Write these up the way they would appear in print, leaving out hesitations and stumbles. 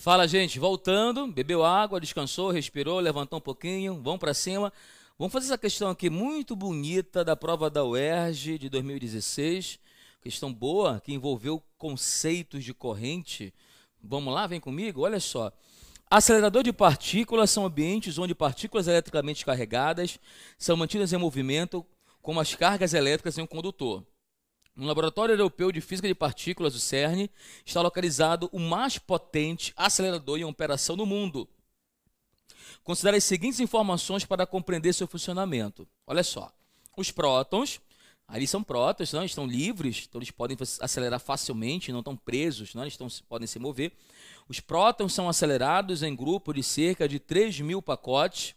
Fala, gente, voltando, bebeu água, descansou, respirou, levantou um pouquinho, vamos para cima. Vamos fazer essa questão aqui muito bonita da prova da UERJ de 2016. Questão boa, que envolveu conceitos de corrente. Vamos lá, vem comigo, olha só. Acelerador de partículas são ambientes onde partículas eletricamente carregadas são mantidas em movimento, como as cargas elétricas em um condutor. No Laboratório Europeu de Física de Partículas, o CERN, está localizado o mais potente acelerador em operação no mundo. Considere as seguintes informações para compreender seu funcionamento. Olha só, os prótons, ali são prótons, não? Estão livres, então eles podem acelerar facilmente, não estão presos, não? Podem se mover. Os prótons são acelerados em grupo de cerca de 3.000 pacotes,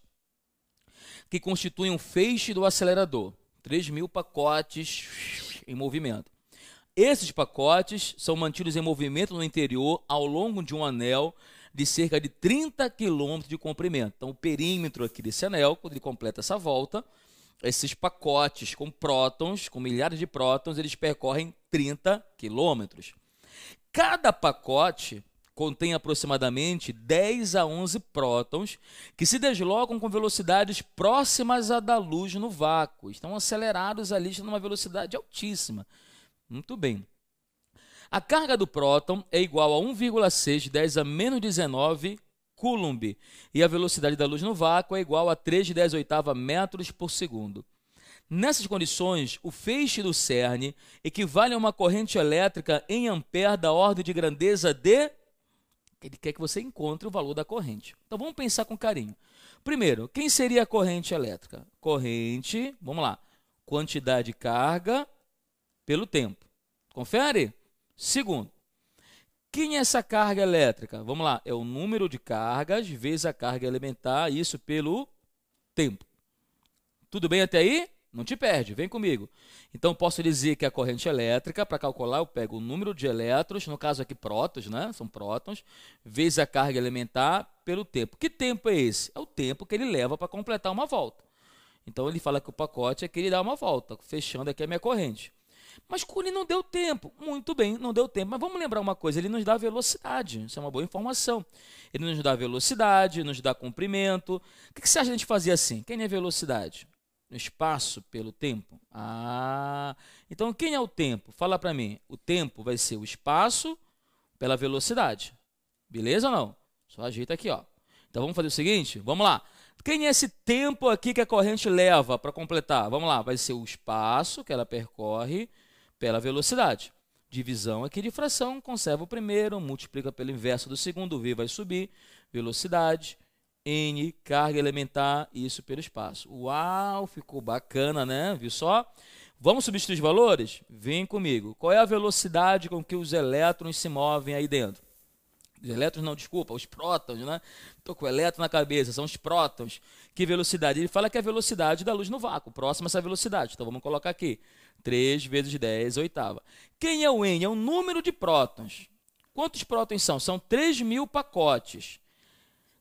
que constituem um feixe do acelerador. 3.000 pacotes em movimento. Esses pacotes são mantidos em movimento no interior ao longo de um anel de cerca de 30 km de comprimento. Então, o perímetro aqui desse anel, quando ele completa essa volta, esses pacotes com prótons, com milhares de prótons, eles percorrem 30 km. Cada pacote contém aproximadamente 10 a 11 prótons que se deslocam com velocidades próximas à da luz no vácuo. Estão acelerados ali, estão numa velocidade altíssima. Muito bem. A carga do próton é igual a 1,6 de 10 a menos 19 Coulomb e a velocidade da luz no vácuo é igual a 3 de 10 oitava metros por segundo. Nessas condições, o feixe do CERN equivale a uma corrente elétrica em ampere da ordem de grandeza de... Ele quer que você encontre o valor da corrente. Então, vamos pensar com carinho. Primeiro, quem seria a corrente elétrica? Corrente, vamos lá, quantidade de carga pelo tempo. Confere? Segundo, quem é essa carga elétrica? Vamos lá, é o número de cargas vezes a carga elementar, isso pelo tempo. Tudo bem até aí? Não te perde, vem comigo. Então, posso dizer que a corrente elétrica, para calcular, eu pego o número de elétrons, no caso aqui prótons, né? São prótons, vezes a carga elementar pelo tempo. Que tempo é esse? É o tempo que ele leva para completar uma volta. Então, ele fala que o pacote é que ele dá uma volta, fechando aqui a minha corrente. Mas ele não deu tempo. Muito bem, não deu tempo. Mas vamos lembrar uma coisa, ele nos dá velocidade. Isso é uma boa informação. Ele nos dá velocidade, nos dá comprimento. O que você acha de a gente fazer assim? Quem é velocidade? No espaço pelo tempo? Então quem é o tempo? Fala para mim. O tempo vai ser o espaço pela velocidade. Beleza ou não? Só ajeita aqui, ó. Então vamos fazer o seguinte, vamos lá. Quem é esse tempo aqui que a corrente leva para completar? Vamos lá, vai ser o espaço que ela percorre pela velocidade. Divisão aqui de fração, conserva o primeiro, multiplica pelo inverso do segundo, V vai subir, velocidade, N, carga elementar, isso pelo espaço. Uau, ficou bacana, né? Viu só? Vamos substituir os valores? Vem comigo. Qual é a velocidade com que os elétrons se movem aí dentro? Os elétrons não, desculpa, os prótons, né? Estou com o elétron na cabeça, são os prótons. Que velocidade? Ele fala que é a velocidade da luz no vácuo, próxima a essa velocidade. Então, vamos colocar aqui, 3 vezes 10 oitava. Quem é o N? É o número de prótons. Quantos prótons são? São 3.000 pacotes.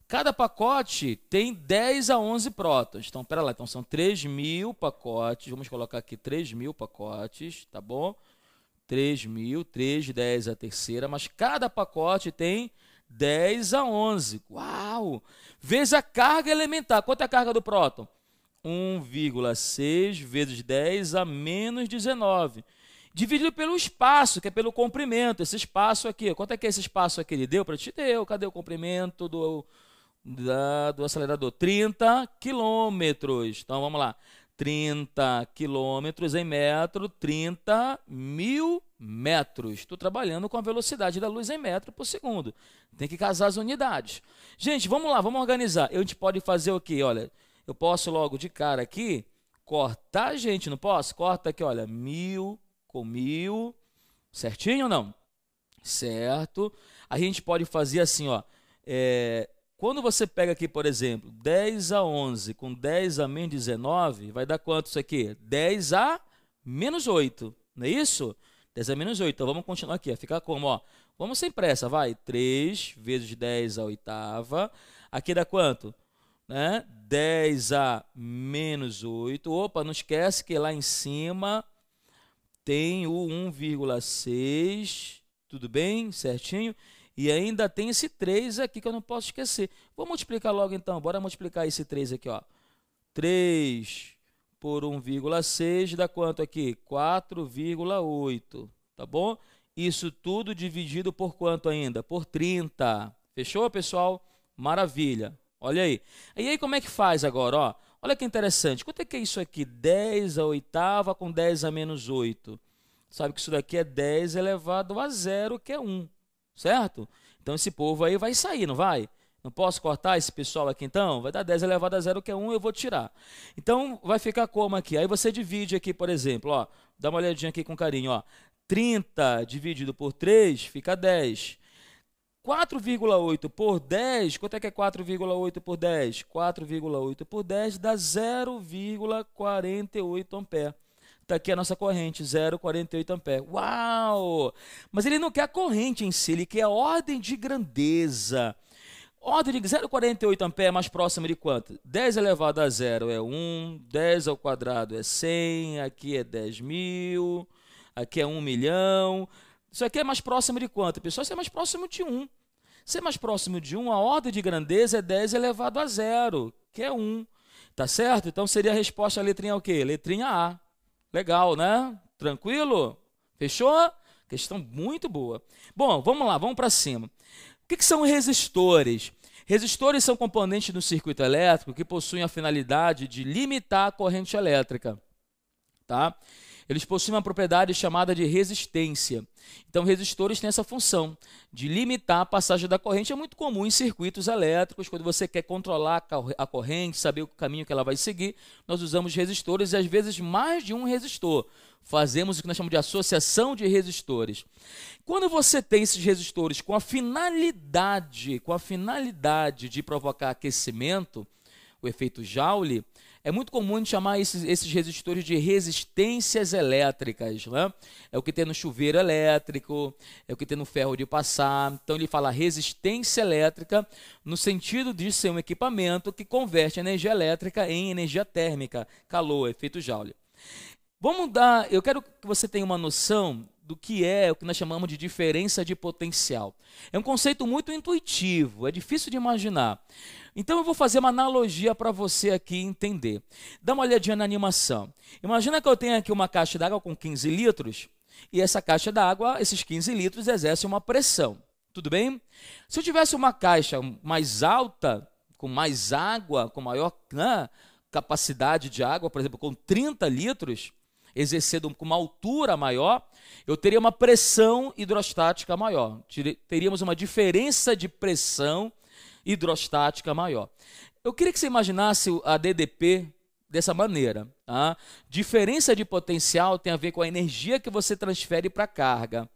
Cada pacote tem 10 a 11 prótons. Então, pera lá, então são 3.000 pacotes. Vamos colocar aqui 3.000 pacotes, tá bom? 3.000, 3 de 10 a terceira, mas cada pacote tem 10 a 11. Uau! Vezes a carga elementar. Quanto é a carga do próton? 1,6 vezes 10 a menos 19. Dividido pelo espaço, que é pelo comprimento. Esse espaço aqui, quanto é que é esse espaço aqui? Ele deu para te? Deu. Cadê o comprimento do acelerador? 30 quilômetros. Então, vamos lá. 30 quilômetros em metro, 30.000 metros. Estou trabalhando com a velocidade da luz em metro por segundo. Tem que casar as unidades. Gente, vamos lá, vamos organizar. A gente pode fazer o quê? Olha, eu posso logo de cara aqui cortar, gente, não posso? Corta aqui, olha, 1.000 com 1.000. Certinho ou não? Certo. A gente pode fazer assim, ó. Quando você pega aqui, por exemplo, 10 a 11 com 10 a menos 19, vai dar quanto isso aqui? 10 a menos 8, não é isso? 10 a menos 8. Então, vamos continuar aqui. Fica como? Ó? Vamos sem pressa, vai. 3 vezes 10 a oitava. Aqui dá quanto? Né? 10 a menos 8. Opa, não esquece que lá em cima tem o 1,6. Tudo bem? Certinho? E ainda tem esse 3 aqui que eu não posso esquecer. Vou multiplicar logo então, bora multiplicar esse 3 aqui, ó. 3 por 1,6 dá quanto aqui? 4,8, tá bom? Isso tudo dividido por quanto ainda? Por 30. Fechou, pessoal? Maravilha. Olha aí. E aí como é que faz agora, ó? Olha que interessante. Quanto é que é isso aqui? 10 a oitava com 10 a menos 8. Sabe que isso daqui é 10 elevado a 0, que é 1, certo? Então esse povo aí vai sair, não vai? Não posso cortar esse pessoal aqui então? Vai dar 10 elevado a 0, que é 1, eu vou tirar. Então vai ficar como aqui? Aí você divide aqui, por exemplo, ó, dá uma olhadinha aqui com carinho, ó. 30 dividido por 3 fica 10. 4,8 por 10, quanto é que é 4,8 por 10? 4,8 por 10 dá 0,48 ampere. Está aqui a nossa corrente, 0,48 ampere. Uau! Mas ele não quer a corrente em si, ele quer a ordem de grandeza. Ordem de 0,48 ampere é mais próxima de quanto? 10 elevado a 0 é 1, 10 ao quadrado é 100, aqui é 10.000, aqui é 1 milhão. Isso aqui é mais próximo de quanto, pessoal? Isso é mais próximo de 1. Se é mais próximo de 1, a ordem de grandeza é 10 elevado a 0, que é 1. Tá certo? Então seria a resposta à letrinha o quê? Letrinha A. Legal, né? Tranquilo? Fechou? Questão muito boa. Bom, vamos lá, vamos para cima. O que são resistores? Resistores são componentes do circuito elétrico que possuem a finalidade de limitar a corrente elétrica. Tá? Eles possuem uma propriedade chamada de resistência. Então, resistores têm essa função de limitar a passagem da corrente. É muito comum em circuitos elétricos, quando você quer controlar a corrente, saber o caminho que ela vai seguir, nós usamos resistores e, às vezes, mais de um resistor. Fazemos o que nós chamamos de associação de resistores. Quando você tem esses resistores com a finalidade de provocar aquecimento, o efeito Joule, é muito comum a gente chamar esses resistores de resistências elétricas. Né? É o que tem no chuveiro elétrico, é o que tem no ferro de passar. Então ele fala resistência elétrica no sentido de ser um equipamento que converte energia elétrica em energia térmica, calor, efeito Joule. Eu quero que você tenha uma noção do que é o que nós chamamos de diferença de potencial. É um conceito muito intuitivo, é difícil de imaginar. Então eu vou fazer uma analogia para você aqui entender. Dá uma olhadinha na animação. Imagina que eu tenho aqui uma caixa d'água com 15 litros e essa caixa d'água, esses 15 litros exercem uma pressão. Tudo bem? Se eu tivesse uma caixa mais alta, com mais água, com maior capacidade de água, por exemplo, com 30 litros, exercendo com uma altura maior, eu teria uma pressão hidrostática maior. Teríamos uma diferença de pressão hidrostática maior. Eu queria que você imaginasse a DDP dessa maneira. Tá? Diferença de potencial tem a ver com a energia que você transfere para a carga.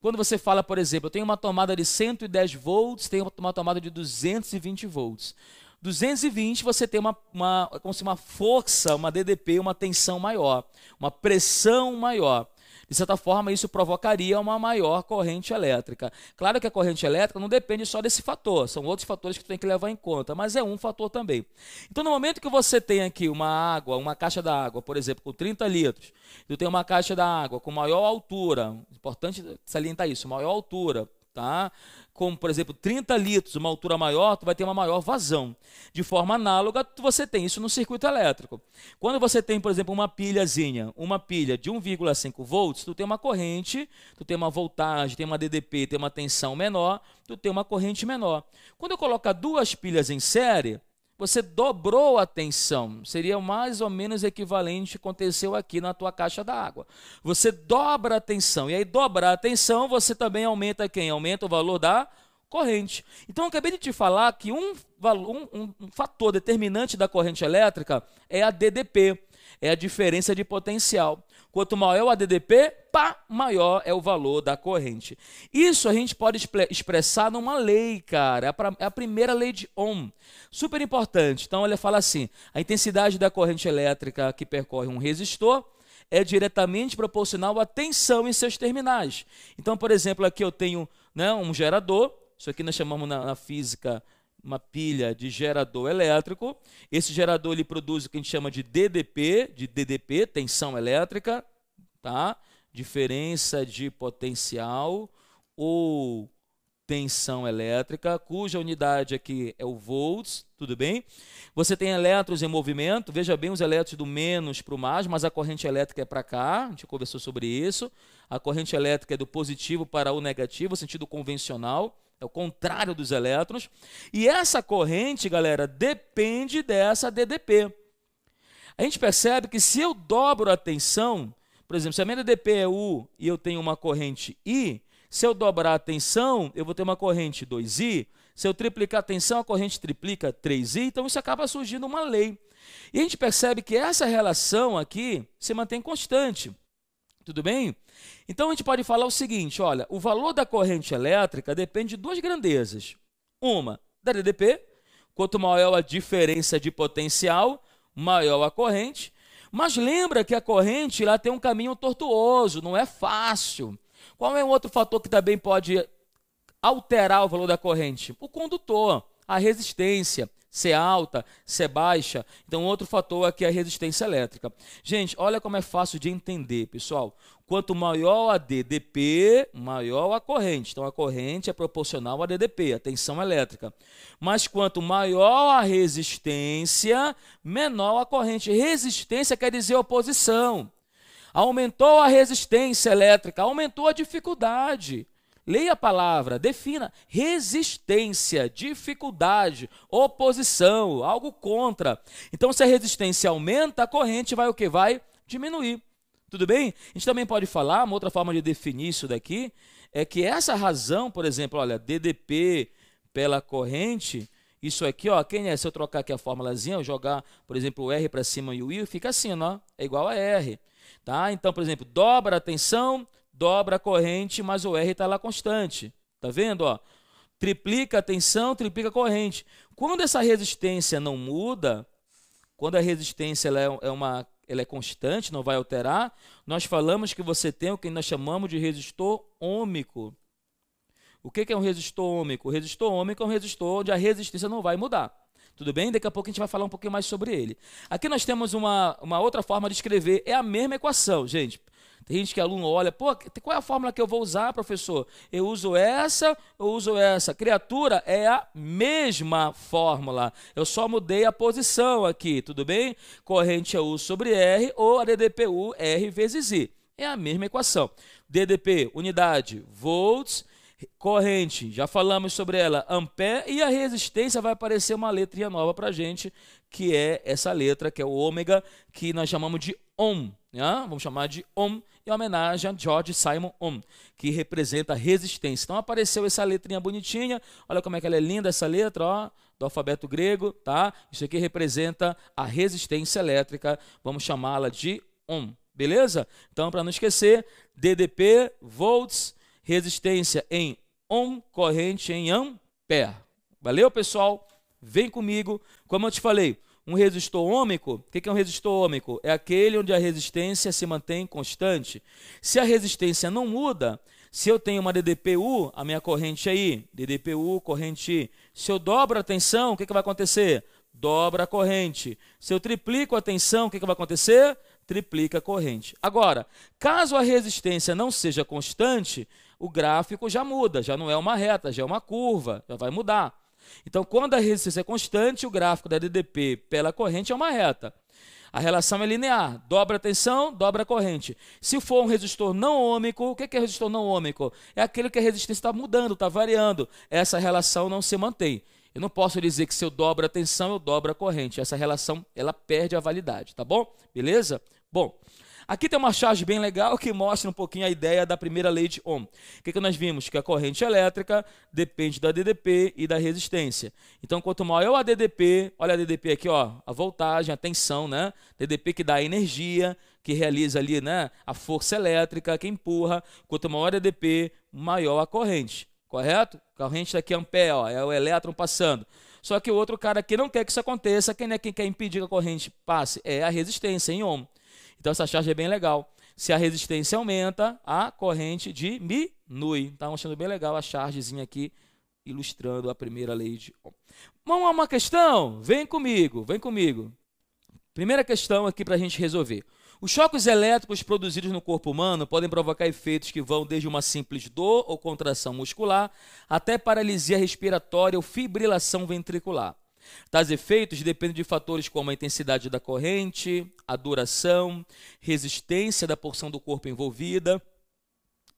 Quando você fala, por exemplo, eu tenho uma tomada de 110 volts, tenho uma tomada de 220 volts. 220 você tem como se uma força, uma DDP, uma tensão maior, uma pressão maior. De certa forma, isso provocaria uma maior corrente elétrica. Claro que a corrente elétrica não depende só desse fator, são outros fatores que tu tem que levar em conta, mas é um fator também. Então, no momento que você tem aqui uma caixa d'água, por exemplo, com 30 litros, tu tem uma caixa d'água com maior altura, importante salientar isso, maior altura, tá? Como, por exemplo, 30 litros, uma altura maior, tu vai ter uma maior vazão. De forma análoga, você tem isso no circuito elétrico. Quando você tem, por exemplo, uma pilha de 1,5 volts, tu tem uma corrente, tu tem uma voltagem, tem uma DDP, tem uma tensão menor, tu tem uma corrente menor. Quando eu colocar duas pilhas em série, você dobrou a tensão, seria mais ou menos equivalente ao que aconteceu aqui na tua caixa d'água. Você dobra a tensão, e aí dobrar a tensão, você também aumenta quem? Aumenta o valor da corrente. Então, eu acabei de te falar que um fator determinante da corrente elétrica é a DDP, é a diferença de potencial. Quanto maior a DDP, maior é o valor da corrente. Isso a gente pode expressar numa lei, cara. É a primeira lei de Ohm. Super importante. Então, ele fala assim, a intensidade da corrente elétrica que percorre um resistor é diretamente proporcional à tensão em seus terminais. Então, por exemplo, aqui eu tenho um gerador. Isso aqui nós chamamos na física uma pilha de gerador elétrico. Esse gerador ele produz o que a gente chama de DDP, tensão elétrica, tá? Diferença de potencial ou tensão elétrica, cuja unidade aqui é o volts, tudo bem? Você tem elétrons em movimento, veja bem os elétrons do menos para o mais, mas a corrente elétrica é para cá, a gente conversou sobre isso. A corrente elétrica é do positivo para o negativo, sentido convencional, é o contrário dos elétrons. E essa corrente, galera, depende dessa DDP. A gente percebe que se eu dobro a tensão, por exemplo, se a minha DDP é U e eu tenho uma corrente I, se eu dobrar a tensão, eu vou ter uma corrente 2I. Se eu triplicar a tensão, a corrente triplica 3I. Então, isso acaba surgindo uma lei. E a gente percebe que essa relação aqui se mantém constante. Tudo bem? Então, a gente pode falar o seguinte, olha, o valor da corrente elétrica depende de duas grandezas. Uma, da DDP. Quanto maior a diferença de potencial, maior a corrente. Mas lembra que a corrente lá tem um caminho tortuoso, não é fácil. Qual é o outro fator que também pode alterar o valor da corrente? O condutor, a resistência, ser alta, ser baixa. Então, outro fator aqui é a resistência elétrica. Gente, olha como é fácil de entender, pessoal. Quanto maior a DDP, maior a corrente. Então, a corrente é proporcional à DDP, a tensão elétrica. Mas quanto maior a resistência, menor a corrente. Resistência quer dizer oposição. Aumentou a resistência elétrica, aumentou a dificuldade. Leia a palavra, defina. Resistência, dificuldade, oposição, algo contra. Então, se a resistência aumenta, a corrente vai o quê? Vai diminuir. Tudo bem? A gente também pode falar, uma outra forma de definir isso daqui, é que essa razão, por exemplo, olha, DDP pela corrente, isso aqui, ó, quem é? Se eu trocar aqui a formulazinha, eu jogar, por exemplo, o R para cima e o I, fica assim, ó, é igual a R. Tá? Então, por exemplo, dobra a tensão, dobra a corrente, mas o R está lá constante. Tá vendo? Ó? Triplica a tensão, triplica a corrente. Quando essa resistência não muda, quando a resistência ela é constante, não vai alterar, nós falamos que você tem o que nós chamamos de resistor ômico. O que é um resistor ômico? O resistor ômico é um resistor onde a resistência não vai mudar. Tudo bem? Daqui a pouco a gente vai falar um pouquinho mais sobre ele. Aqui nós temos uma outra forma de escrever. É a mesma equação, gente. Tem gente que aluno olha, pô, qual é a fórmula que eu vou usar, professor? Eu uso essa, eu uso essa. Criatura, é a mesma fórmula. Eu só mudei a posição aqui, tudo bem? Corrente é U sobre R ou a DDPU R vezes I. É a mesma equação. DDP, unidade, volts. Corrente, já falamos sobre ela, ampere, e a resistência vai aparecer uma letrinha nova para a gente, que é essa letra, que é o ômega, que nós chamamos de ohm. Né? Vamos chamar de ohm, em homenagem a George Simon Ohm, que representa a resistência. Então apareceu essa letrinha bonitinha, olha como é que ela é linda essa letra, ó, do alfabeto grego, tá? Isso aqui representa a resistência elétrica, vamos chamá-la de ohm, beleza? Então, para não esquecer, DDP, volts, resistência em ohm, corrente em ampere. Valeu, pessoal? Vem comigo. Como eu te falei, um resistor ômico, o que é um resistor ômico? É aquele onde a resistência se mantém constante. Se a resistência não muda, se eu tenho uma DDPU, a minha corrente aí, DDPU, corrente I. Se eu dobro a tensão, o que vai acontecer? Dobra a corrente. Se eu triplico a tensão, o que vai acontecer? Triplica a corrente. Agora, caso a resistência não seja constante, o gráfico já muda, já não é uma reta, já é uma curva, já vai mudar. Então, quando a resistência é constante, o gráfico da DDP pela corrente é uma reta. A relação é linear, dobra a tensão, dobra a corrente. Se for um resistor não ômico, o que é resistor não ômico? É aquele que a resistência está mudando, está variando. Essa relação não se mantém. Eu não posso dizer que se eu dobro a tensão, eu dobro a corrente. Essa relação, ela perde a validade, tá bom? Beleza? Bom, aqui tem uma charge bem legal que mostra um pouquinho a ideia da primeira lei de Ohm. O que nós vimos? Que a corrente elétrica depende da DDP e da resistência. Então, quanto maior a DDP, olha a DDP aqui, ó, a voltagem, a tensão, né? DDP que dá a energia, que realiza ali, né, a força elétrica, que empurra. Quanto maior a DDP, maior a corrente. Correto? A corrente daqui é ampere, ó, é o elétron passando. Só que o outro cara aqui não quer que isso aconteça. Quem é quem quer impedir que a corrente passe? É a resistência em Ohm. Então, essa charge é bem legal. Se a resistência aumenta, a corrente diminui. Está achando bem legal a chargezinha aqui, ilustrando a primeira lei de Ohm. Vamos a uma questão? Vem comigo, vem comigo. Primeira questão aqui para a gente resolver. Os choques elétricos produzidos no corpo humano podem provocar efeitos que vão desde uma simples dor ou contração muscular até paralisia respiratória ou fibrilação ventricular. Tais efeitos dependem de fatores como a intensidade da corrente, a duração, resistência da porção do corpo envolvida.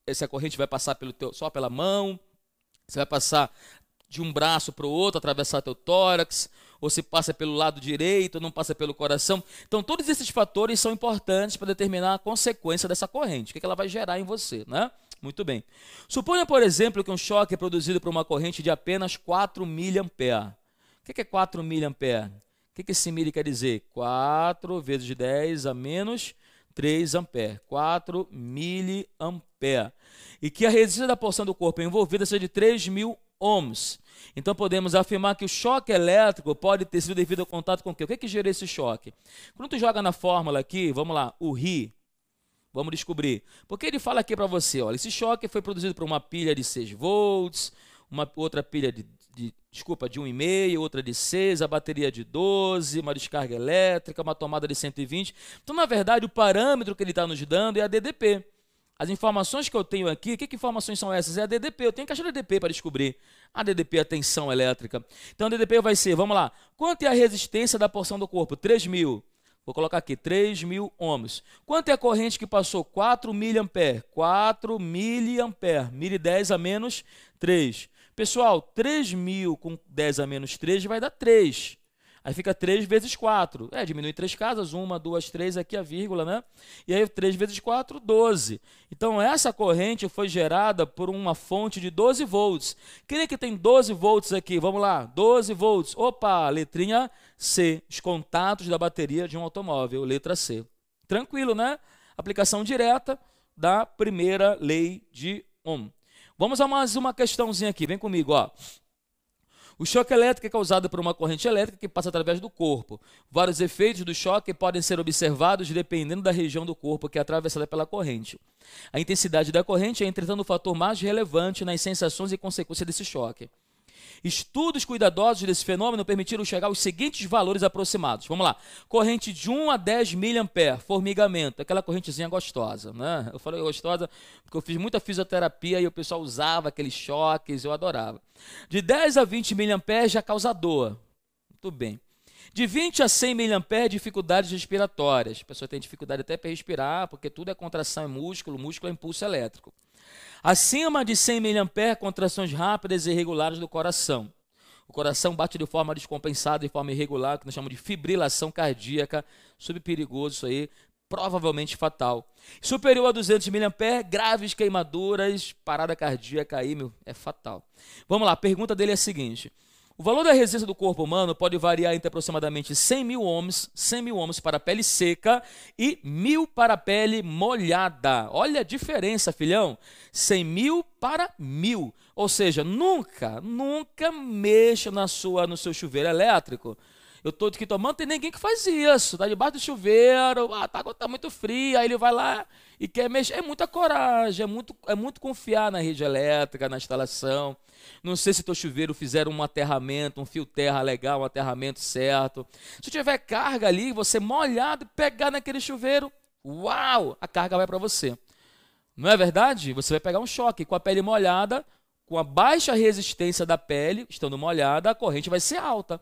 Essa corrente vai passar só pela mão, você vai passar de um braço para o outro, atravessar teu tórax, ou se passa pelo lado direito, ou não passa pelo coração. Então, todos esses fatores são importantes para determinar a consequência dessa corrente, o que ela vai gerar em você, né? Muito bem. Suponha, por exemplo, que um choque é produzido por uma corrente de apenas 4 mA. O que é 4 mA? O que esse mili quer dizer? 4 vezes 10 a menos 3 ampere. 4 miliampere. E que a resistência da porção do corpo envolvida seja de 3.000 ohms. Então podemos afirmar que o choque elétrico pode ter sido devido ao contato com o quê? O que gerou esse choque? Quando tu joga na fórmula aqui, vamos lá, o Ri, vamos descobrir. Porque ele fala aqui para você, olha, esse choque foi produzido por uma pilha de 6 volts, uma outra pilha de 1,5, outra de 6, a bateria de 12, uma descarga elétrica, uma tomada de 120. Então, na verdade, o parâmetro que ele está nos dando é a DDP. As informações que eu tenho aqui, que informações são essas? É a DDP, eu tenho que achar a DDP para descobrir. A DDP é a tensão elétrica. Então, a DDP vai ser, vamos lá, quanto é a resistência da porção do corpo? 3.000. Vou colocar aqui, 3.000 ohms. Quanto é a corrente que passou? 4 miliampere. 4 miliampere. 1.010 a menos 3. Pessoal, 3.000 com 10 a menos 3 vai dar 3. Aí fica 3 vezes 4. Diminui 3 casas, 1, 2, 3, aqui a vírgula, né? E aí 3 vezes 4, 12. Então essa corrente foi gerada por uma fonte de 12 volts. Quem é que tem 12 volts aqui? Vamos lá, 12 volts. Opa, letrinha C. Os contatos da bateria de um automóvel, letra C. Tranquilo, né? Aplicação direta da primeira lei de Ohm. Vamos a mais uma questãozinha aqui, vem comigo, ó. O choque elétrico é causado por uma corrente elétrica que passa através do corpo. Vários efeitos do choque podem ser observados dependendo da região do corpo que é atravessada pela corrente. A intensidade da corrente é, entretanto, o fator mais relevante nas sensações e consequências desse choque. Estudos cuidadosos desse fenômeno permitiram chegar aos seguintes valores aproximados. Vamos lá. Corrente de 1 a 10 miliampere, formigamento, aquela correntezinha gostosa, né? Eu falei gostosa porque eu fiz muita fisioterapia e o pessoal usava aqueles choques, eu adorava. De 10 a 20 miliampere já causa dor. Muito bem. De 20 a 100 miliampere, dificuldades respiratórias. A pessoa tem dificuldade até para respirar, porque tudo é contração, é músculo é impulso elétrico. Acima de 100 miliampere, contrações rápidas e irregulares do coração. O coração bate de forma descompensada, de forma irregular, que nós chamamos de fibrilação cardíaca, subperigoso isso aí, provavelmente fatal. Superior a 200 miliampere, graves queimaduras, parada cardíaca aí, é fatal. Vamos lá, a pergunta dele é a seguinte. O valor da resistência do corpo humano pode variar entre aproximadamente 100.000 ohms para a pele seca e 1.000 para a pele molhada. Olha a diferença, filhão. 100.000 para 1.000. Ou seja, nunca mexa no seu chuveiro elétrico. Eu estou aqui tomando, tem ninguém que faz isso. Está debaixo do chuveiro, a água está muito fria, aí ele vai lá e quer mexer. É muita coragem, é muito confiar na rede elétrica, na instalação. Não sei se teu chuveiro fizeram um aterramento, um fio terra legal, um aterramento certo. Se tiver carga ali, você molhado e pegar naquele chuveiro, uau, a carga vai para você. Não é verdade? Você vai pegar um choque com a pele molhada, com a baixa resistência da pele, estando molhada, a corrente vai ser alta.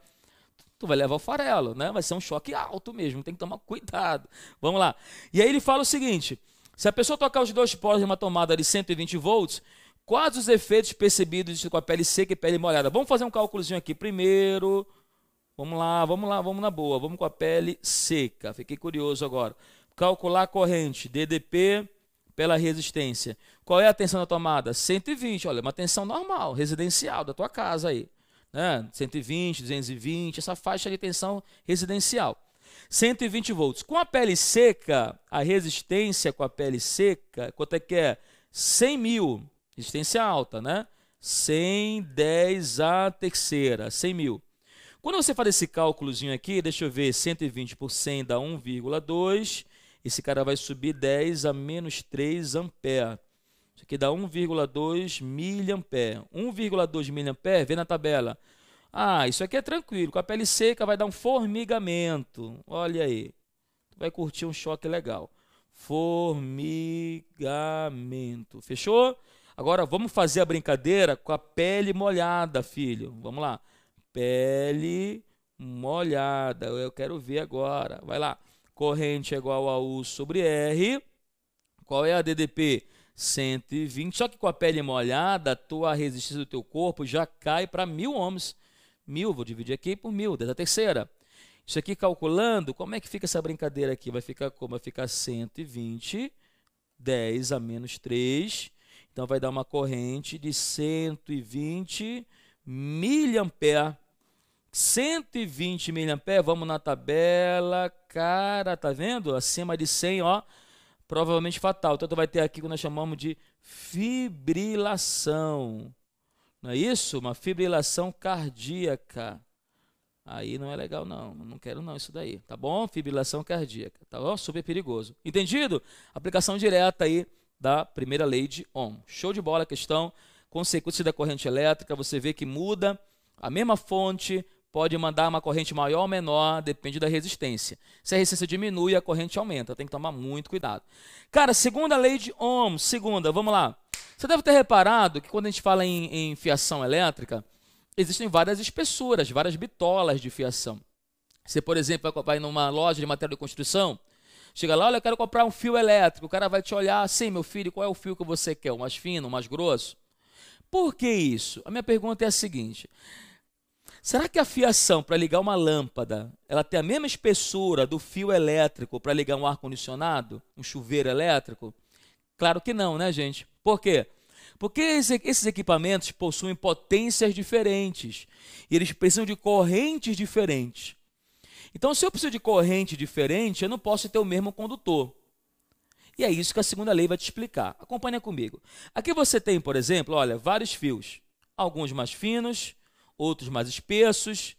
Tu vai levar o farelo, né? Vai ser um choque alto mesmo, tem que tomar cuidado. Vamos lá. E aí ele fala o seguinte, se a pessoa tocar os dois polos de uma tomada de 120 volts, quais os efeitos percebidos com a pele seca e pele molhada? Vamos fazer um cálculozinho aqui. Primeiro, vamos na boa. Vamos com a pele seca. Fiquei curioso agora. Calcular a corrente, DDP pela resistência. Qual é a tensão da tomada? 120, olha, uma tensão normal, residencial da tua casa aí. Né? 120, 220, essa faixa de tensão residencial. 120 volts. Com a pele seca, a resistência com a pele seca, quanto é que é? 100.000. Resistência alta, né? 110 a terceira, 100.000. Quando você faz esse cálculozinho aqui, deixa eu ver, 120 por 100 dá 1,2. Esse cara vai subir 10 a menos 3 ampere. Isso aqui dá 1,2 miliampere. 1,2 miliampere, vê na tabela. Ah, isso aqui é tranquilo. Com a pele seca vai dar um formigamento. Olha aí. Tu vai curtir um choque legal. formigamento. Fechou? Agora vamos fazer a brincadeira com a pele molhada, filho. Vamos lá. Pele molhada. Eu quero ver agora. Vai lá. Corrente é igual a U sobre R. Qual é a DDP? 120. Só que com a pele molhada, a tua resistência do teu corpo já cai para 1000 ohms. 1000, vou dividir aqui por 1000, dessa terceira. Isso aqui calculando, como é que fica essa brincadeira aqui? Vai ficar como? Vai ficar 120, 10 a menos 3. Então vai dar uma corrente de 120 miliampere. 120 miliampere, vamos na tabela. Cara, tá vendo? Acima de 100, ó, provavelmente fatal. Então tu vai ter aqui o que nós chamamos de fibrilação. Não é isso? Uma fibrilação cardíaca. Aí não é legal não, não quero não isso daí, tá bom? Fibrilação cardíaca, tá bom? Super perigoso. Entendido? Aplicação direta aí da primeira lei de Ohm. Show de bola a questão. Consequência da corrente elétrica, você vê que muda. A mesma fonte pode mandar uma corrente maior ou menor, depende da resistência. Se a resistência diminui, a corrente aumenta. Tem que tomar muito cuidado. Cara, segunda lei de Ohm. Segunda, vamos lá. Você deve ter reparado que quando a gente fala em fiação elétrica, existem várias espessuras, várias bitolas de fiação. Você, por exemplo, vai numa loja de material de construção, chega lá, olha, eu quero comprar um fio elétrico. O cara vai te olhar assim, meu filho, qual é o fio que você quer? O mais fino, o mais grosso? Por que isso? A minha pergunta é a seguinte: será que a fiação para ligar uma lâmpada, ela tem a mesma espessura do fio elétrico para ligar um ar-condicionado, um chuveiro elétrico? Claro que não, né, gente? Por quê? Porque esses equipamentos possuem potências diferentes e eles precisam de correntes diferentes. Então, se eu preciso de corrente diferente, eu não posso ter o mesmo condutor. E é isso que a segunda lei vai te explicar. Acompanha comigo. Aqui você tem, por exemplo, olha, vários fios. Alguns mais finos, outros mais espessos.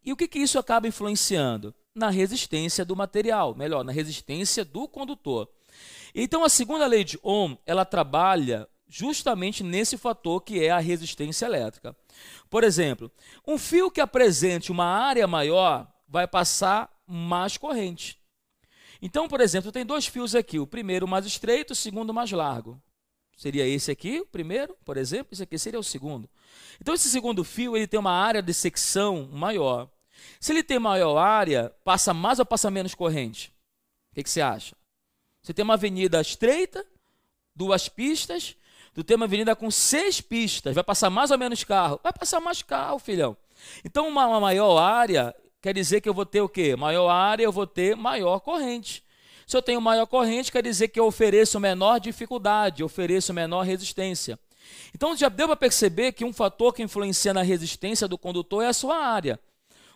E o que isso acaba influenciando? Na resistência do material, melhor, na resistência do condutor. Então, a segunda lei de Ohm, ela trabalha justamente nesse fator que é a resistência elétrica. Por exemplo, um fio que apresente uma área maior vai passar mais corrente. Então, por exemplo, tem dois fios aqui, o primeiro mais estreito, o segundo mais largo. Seria esse aqui, o primeiro, por exemplo, esse aqui seria o segundo. Então, esse segundo fio ele tem uma área de secção maior. Se ele tem maior área, passa mais ou passa menos corrente? O que você acha? Você tem uma avenida estreita, 2 pistas, tu tem uma avenida com 6 pistas, vai passar mais ou menos carro? Vai passar mais carro, filhão. Então, uma maior área quer dizer que eu vou ter o quê? Maior área, eu vou ter maior corrente. Se eu tenho maior corrente, quer dizer que eu ofereço menor dificuldade, ofereço menor resistência. Então, já deu para perceber que um fator que influencia na resistência do condutor é a sua área.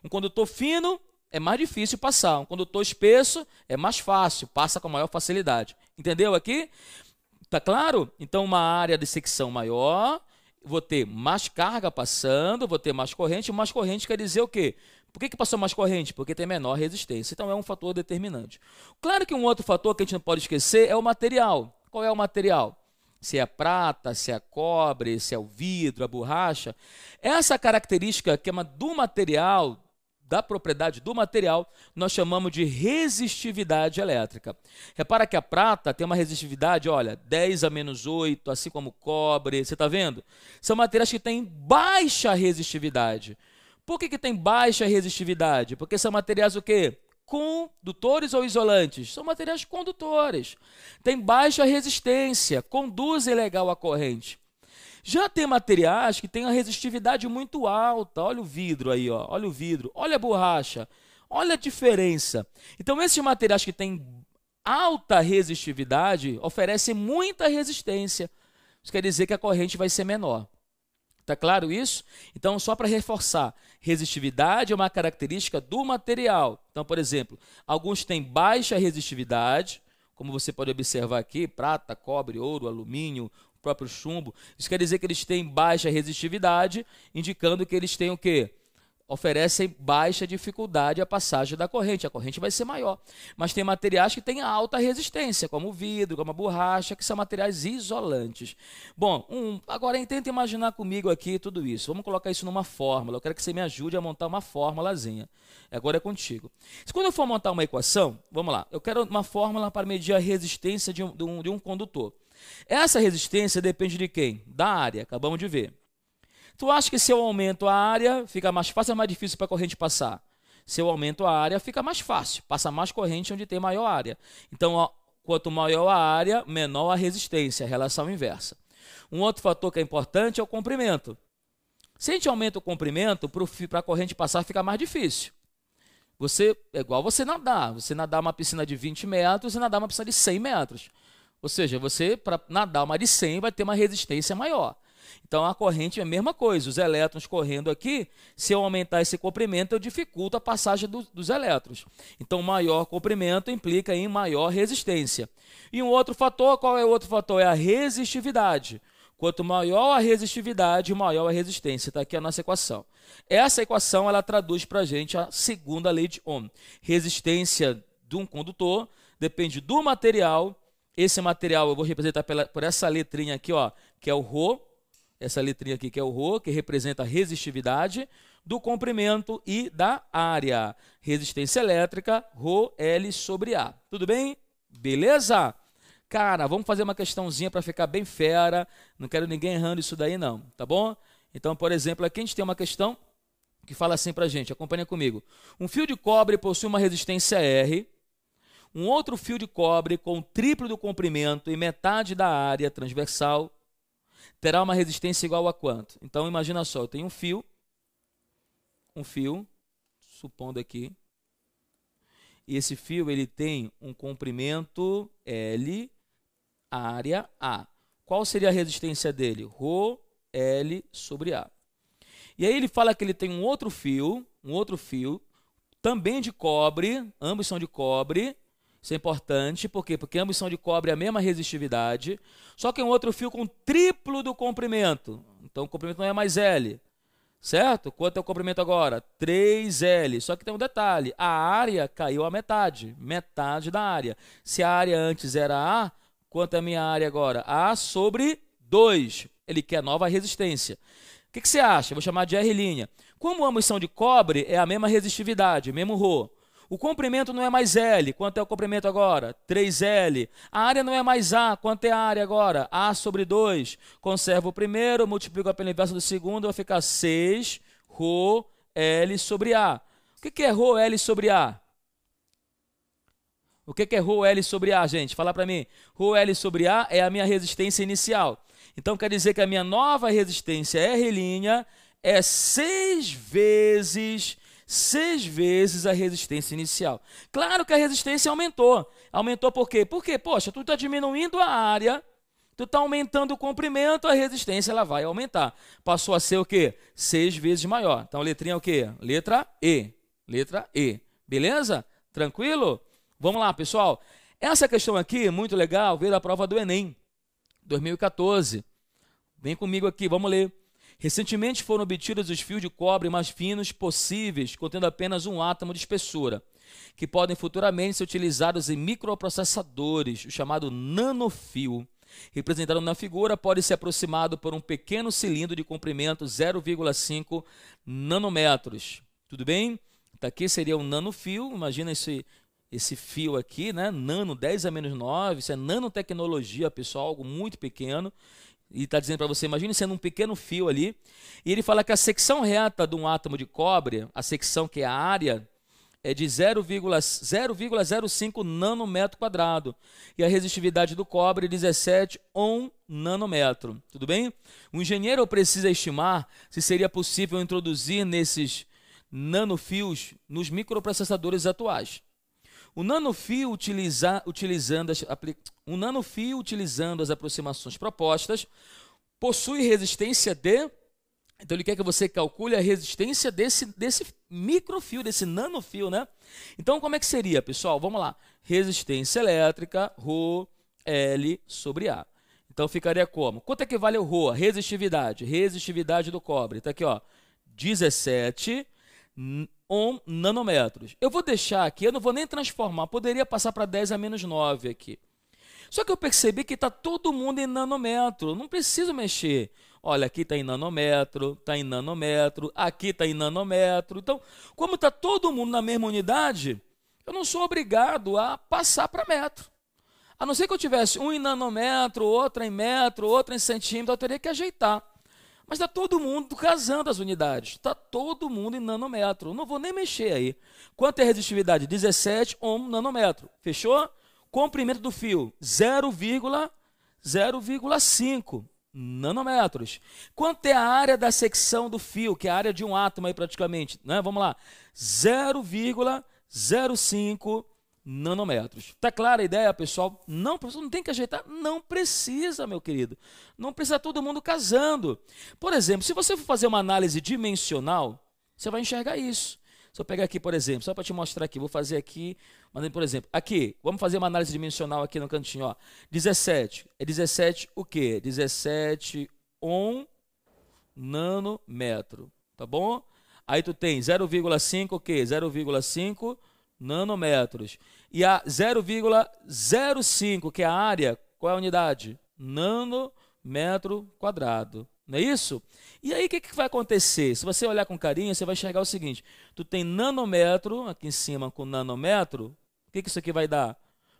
Um condutor fino é mais difícil passar, um condutor espesso é mais fácil, passa com maior facilidade. Entendeu aqui? Tá claro? Então, uma área de secção maior, vou ter mais carga passando, vou ter mais corrente. Mais corrente quer dizer o quê? Por que passou mais corrente? Porque tem menor resistência. Então, é um fator determinante. Claro que um outro fator que a gente não pode esquecer é o material. Qual é o material? Se é a prata, se é a cobre, se é o vidro, a borracha. Essa característica que é do material, da propriedade do material, nós chamamos de resistividade elétrica. Repara que a prata tem uma resistividade, olha, 10 a menos 8, assim como o cobre, você está vendo? São materiais que têm baixa resistividade. Por que tem baixa resistividade? Porque são materiais o quê? Condutores ou isolantes? São materiais condutores. Tem baixa resistência, conduzem legal a corrente. Já tem materiais que têm a resistividade muito alta. Olha o vidro aí, ó. Olha o vidro, olha a borracha, olha a diferença. Então, esses materiais que têm alta resistividade oferecem muita resistência. Isso quer dizer que a corrente vai ser menor. Está claro isso? Então, só para reforçar, resistividade é uma característica do material. Então, por exemplo, alguns têm baixa resistividade, como você pode observar aqui, prata, cobre, ouro, alumínio, próprio chumbo. Isso quer dizer que eles têm baixa resistividade, indicando que eles têm o quê? oferecem baixa dificuldade à passagem da corrente. A corrente vai ser maior. Mas tem materiais que têm alta resistência, como o vidro, como a borracha, que são materiais isolantes. Bom, agora tenta imaginar comigo aqui tudo isso. Vamos colocar isso numa fórmula. Eu quero que você me ajude a montar uma fórmulazinha. Agora é contigo. Quando eu for montar uma equação, vamos lá. Eu quero uma fórmula para medir a resistência de um condutor. Essa resistência depende de quem? Da área, acabamos de ver. Tu acha que se eu aumento a área, fica mais fácil ou mais difícil para a corrente passar? Se eu aumento a área, fica mais fácil. Passa mais corrente onde tem maior área. Então, quanto maior a área, menor a resistência, a relação inversa. Um outro fator que é importante é o comprimento. Se a gente aumenta o comprimento, para a corrente passar fica mais difícil. É igual você nadar. Você nadar uma piscina de 20 metros e nadar uma piscina de 100 metros. Ou seja, você, para nadar uma de 100, vai ter uma resistência maior. Então, a corrente é a mesma coisa. Os elétrons correndo aqui, se eu aumentar esse comprimento, eu dificulto a passagem dos elétrons. Então, maior comprimento implica em maior resistência. E um outro fator, qual é o outro fator? É a resistividade. Quanto maior a resistividade, maior a resistência. Está aqui a nossa equação. Essa equação ela traduz para a gente a segunda lei de Ohm. Resistência de um condutor depende do material. Esse material eu vou representar por essa letrinha aqui, ó, que é o ρ. Essa letrinha aqui que é o ρ, que representa a resistividade do comprimento e da área. Resistência elétrica, ρL sobre A. Tudo bem? Beleza? Cara, vamos fazer uma questãozinha para ficar bem fera. Não quero ninguém errando isso daí não, tá bom? Então, por exemplo, aqui a gente tem uma questão que fala assim para a gente, acompanha comigo. Um fio de cobre possui uma resistência R. Um outro fio de cobre com o triplo do comprimento e metade da área transversal terá uma resistência igual a quanto? Então, imagina só, eu tenho um fio, supondo aqui, e esse fio ele tem um comprimento L, área A. Qual seria a resistência dele? ρL sobre A. E aí ele fala que ele tem um outro fio, também de cobre, ambos são de cobre. Isso é importante, por quê? Porque ambos são de cobre, a mesma resistividade, só que é um outro fio com triplo do comprimento. Então, o comprimento não é mais L, certo? Quanto é o comprimento agora? 3L. Só que tem um detalhe, a área caiu a metade da área. Se a área antes era A, quanto é a minha área agora? A sobre 2. Ele quer nova resistência. O que você acha? Eu vou chamar de R'. Como ambos são de cobre, é a mesma resistividade, mesmo ρ. O comprimento não é mais L. Quanto é o comprimento agora? 3L. A área não é mais A. Quanto é a área agora? A sobre 2. Conservo o primeiro, multiplico pela inversa do segundo, vai ficar 6 ρL sobre A. O que é ρL sobre A? O que é ρL sobre A, gente? Fala para mim. ρL sobre A é a minha resistência inicial. Então, quer dizer que a minha nova resistência R' é 6 vezes a resistência inicial. Claro que a resistência aumentou. Aumentou por quê? Porque, poxa, tu está diminuindo a área, tu está aumentando o comprimento, a resistência ela vai aumentar. Passou a ser o quê? 6 vezes maior. Então, a letrinha é o quê? Letra E. Letra E. Beleza? Tranquilo? Vamos lá, pessoal. Essa questão aqui, muito legal, veio da prova do Enem, 2014. Vem comigo aqui, vamos ler. Recentemente foram obtidos os fios de cobre mais finos possíveis, contendo apenas um átomo de espessura, que podem futuramente ser utilizados em microprocessadores, o chamado nanofio. Representado na figura, pode ser aproximado por um pequeno cilindro de comprimento 0,5 nanômetros. Tudo bem? Então, aqui seria um nanofio, imagina esse fio aqui, né? Nano, 10 a menos 9, isso é nanotecnologia, pessoal, algo muito pequeno. E está dizendo para você, imagine sendo um pequeno fio ali. E ele fala que a secção reta de um átomo de cobre, a secção que é a área, é de 0,05 nanômetro quadrado. E a resistividade do cobre é 17 ohm nanômetro. Tudo bem? O engenheiro precisa estimar se seria possível introduzir nesses nanofios nos microprocessadores atuais. O nanofio utilizando as aproximações propostas, possui resistência de... Então, ele quer que você calcule a resistência desse microfio, desse nanofio, né? Então, como é que seria, pessoal? Vamos lá. Resistência elétrica, ρL sobre A. Então, ficaria como? Quanto é que vale o ρ? Resistividade do cobre. Está aqui, ó, 17 ohm nanômetros. Eu vou deixar aqui, eu não vou nem transformar, poderia passar para 10 a menos 9 aqui. Só que eu percebi que está todo mundo em nanômetro, não preciso mexer. Olha, aqui está em nanômetro, aqui está em nanômetro. Então, como está todo mundo na mesma unidade, eu não sou obrigado a passar para metro. A não ser que eu tivesse um em nanômetro, outro em metro, outro em centímetro, eu teria que ajeitar. Mas está todo mundo casando as unidades. Está todo mundo em nanômetro. Não vou nem mexer aí. Quanto é a resistividade? 17 ohm nanômetro. Fechou? Comprimento do fio, 0,5 nanômetros. Quanto é a área da secção do fio, que é a área de um átomo aí praticamente? Né? Vamos lá. 0,05 nanômetros. Está clara a ideia, pessoal? Não, professor, não tem que ajeitar? Não precisa, meu querido. Não precisa todo mundo casando. Por exemplo, se você for fazer uma análise dimensional, você vai enxergar isso. Se eu pegar aqui, por exemplo, só para te mostrar aqui, vou fazer aqui, por exemplo, aqui, vamos fazer uma análise dimensional aqui no cantinho, ó. 17, é 17 o quê? 17 ohm nanômetro, tá bom? Aí tu tem 0,5 o quê? 0,5 nanômetros. E a 0,05, que é a área, qual é a unidade? Nanômetro quadrado. Não é isso? E aí o que vai acontecer? Se você olhar com carinho, você vai enxergar o seguinte. Tu tem nanômetro, aqui em cima com nanômetro, o que isso aqui vai dar?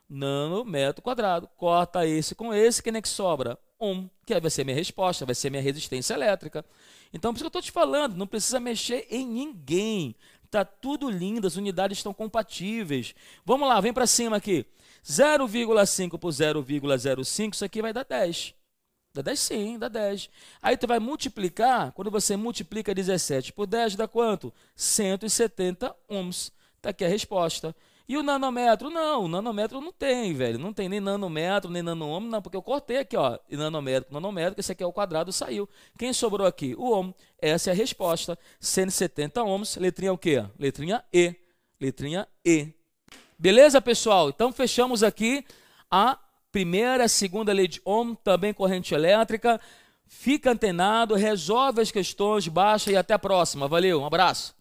Nanômetro quadrado. Corta esse com esse, quem é que sobra? Ohm, que vai ser minha resposta, vai ser minha resistência elétrica. Então, por isso que eu estou te falando, não precisa mexer em ninguém. Está tudo lindo, as unidades estão compatíveis. Vamos lá, vem para cima aqui. 0,5 por 0,05, isso aqui vai dar 10. Dá 10 sim, dá 10. Aí tu vai multiplicar, quando você multiplica 17 por 10, dá quanto? 170 ohms. Está aqui a resposta. E o nanômetro? Não, o nanômetro não tem, velho. Não tem nem nanômetro, nem nanôohm, não, porque eu cortei aqui, ó, nanômetro, esse aqui é o quadrado, saiu. Quem sobrou aqui? O ohm. Essa é a resposta. 170 ohms, letrinha o quê? Letrinha E. Letrinha E. Beleza, pessoal? Então, fechamos aqui a primeira, segunda lei de Ohm, também corrente elétrica. Fica antenado, resolve as questões, baixa e até a próxima. Valeu, um abraço.